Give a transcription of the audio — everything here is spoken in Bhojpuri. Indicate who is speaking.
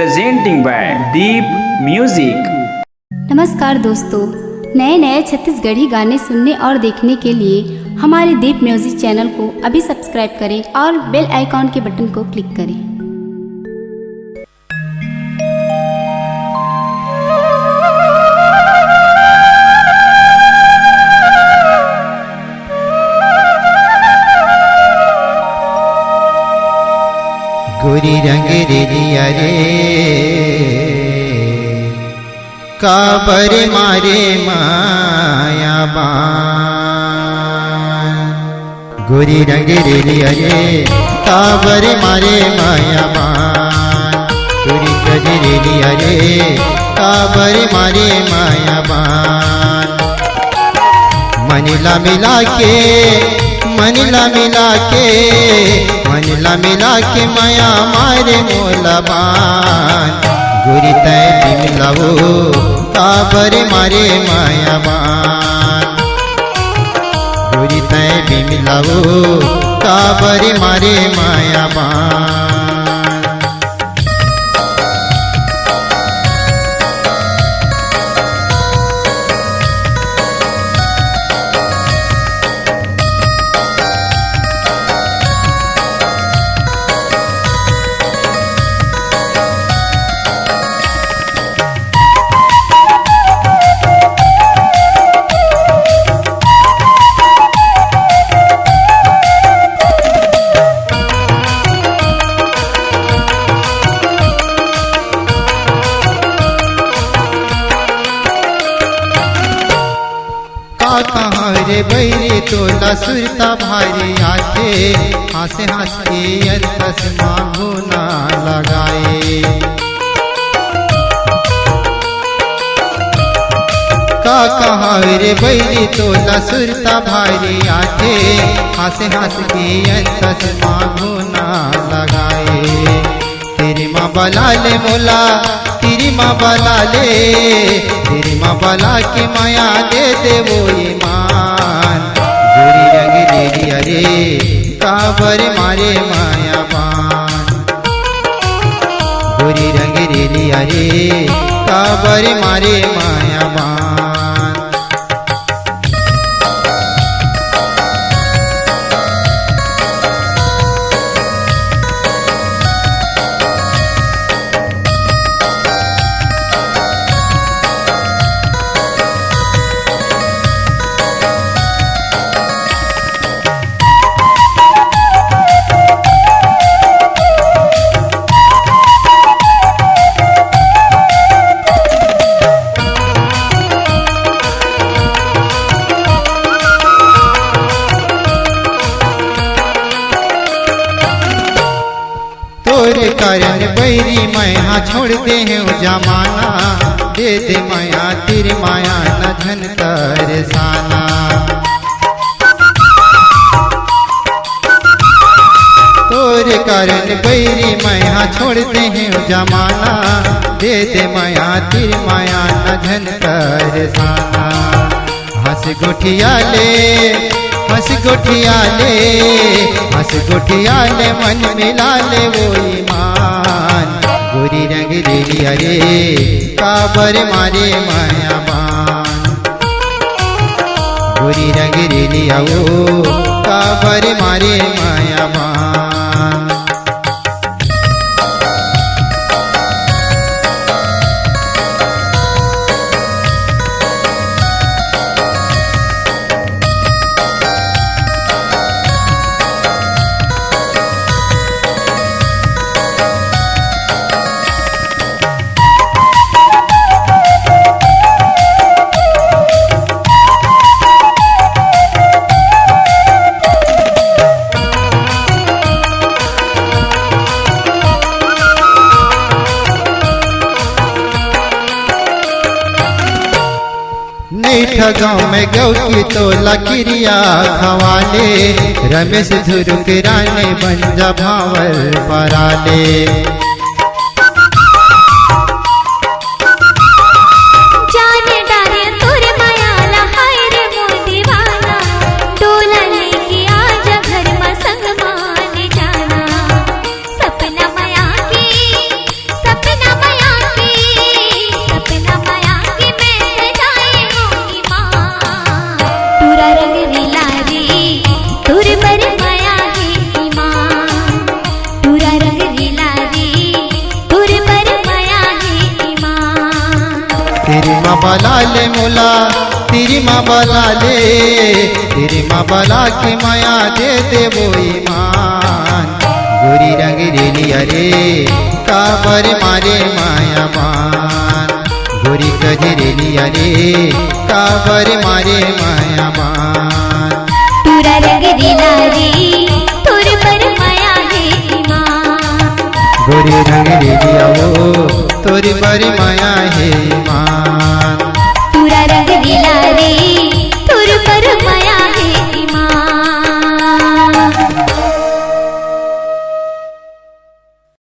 Speaker 1: presenting by Deep Music।
Speaker 2: नमस्कार दोस्तों, नए नए छत्तीसगढ़ी गाने सुनने और देखने के लिए हमारे दीप म्यूजिक चैनल को अभी सब्सक्राइब करें और बेल आइकॉन के बटन को क्लिक करें।
Speaker 3: गोरी रंग रेलिया रे काबर मारे माया बान। गोरी रंग रेलिया रे काबर मारे माया बान। गोरी रंग रेलिया रे काबर मारे माया बान। मनला मिला के मनला मिला के मनला मिला के माया मारे मोला बान। गोरी तय मिलाओ काबर मारे माया बान। गोरी तय मिलाओ काबर मारे माया बान। कहाँ रे बैरी तोला सुरता भारी आते हंसे हंस के अंतस मांगो ना लगाए। कहाँ रे बैरी तोला सुरता भारी आते हंसे हंस के अंतस मांगो ना लगाए। तेरी माँ बला ले मोला तेरी माँ बला ले तेरी माँ बला के माया दे दे वो ईमान। गोरी रंग रेलिया रे काबर मारे माया बान। गोरी रंग रेलिया रे काबर मारे माया बान। तोरे कारण बैरी माया छोड़ दे हैं जमाना। दे दे माया तेरी माया न धन तरसाना। तोरे कारण बैरी माया छोड़ दे हैं जमाना। दे दे माया तेरी माया न धन तरसाना। हंस गोठिया ले हंस गोठिया ले हंस गोठिया ले मन मिला ले वो ईमान। गोरी रंग रेलिया रे काबर मारे माया बान। गोरी रंग रेलिया वो काबर मारे माया बान। गाँव में गौ की तो लकिरिया खवाले। रमेश धुरुक राने बंजा भावर पराले।
Speaker 4: जाने डारे तोरे माया लहाय रे मोर दीवाना। डोला लेके आजा घर में संग मान जाना। सपना माया के सपना
Speaker 3: बला ले मोला तेरी माँ बला ले, तेरी माँ बला के माया दे दे वो ईमान। गोरी रंग रेली अरे काबर मारे माया मान, गोरी गजरेली अरे काबर मारे माया मान।
Speaker 4: तुरा रंग दिला रे तुर पर माया है माँ,
Speaker 3: गोरी रंग रेली वो तोरी पर माया है माँ।